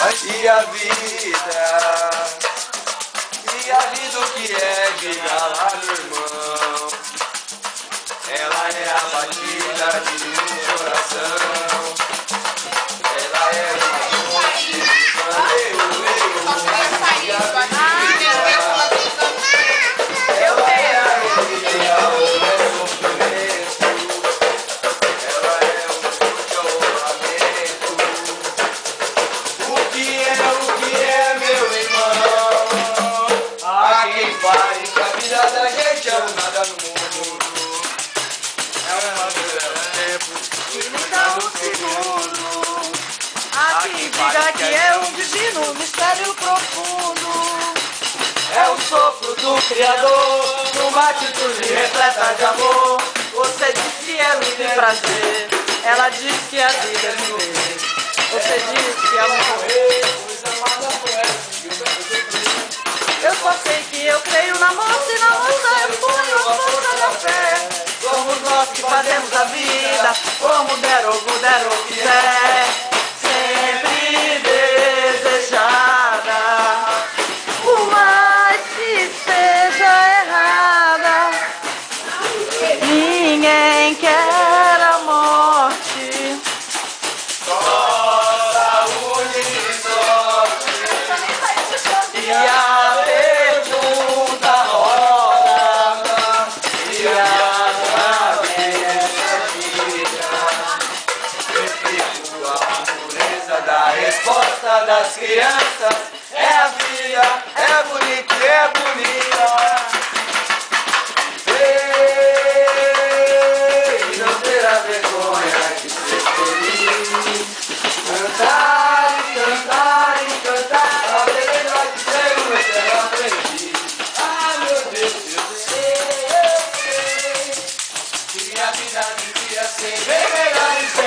E a vida o que é vida lá do irmão. Ela é a batida de um coração. Ela é uma fonte de ela é a alegria, o sofrimento. Ela é o isolamento. O que é, meu irmão? Há quem fale que a vida da gente é um nada no mundo. É uma vida do tempo que me dá um segundo. Há quem diga que é um divino mistério profundo. É o sopro do Criador, numa atitude repleta de amor. Você diz que é vida e prazer, ela diz que a vida é viver. Você diz que é morrer, Pois amada poeta, eu só sei que eu creio na moça e na moça eu ponho a força da fé. Somos nós que fazemos a vida, como der ou puder ou quiser. Sempre desejada, por mais que seja errada. Ninguém quer a morte. só saúde e sorte. E a pergunta roda, E a a pureza da resposta das crianças. É a vida, é bonita e é bonita. Ei, não terá vergonha de ser feliz. Cantar e cantar e cantar. A beleza de ser um eterno aprendiz. Ah, meu Deus, eu sei que a vida devia ser bem melhor.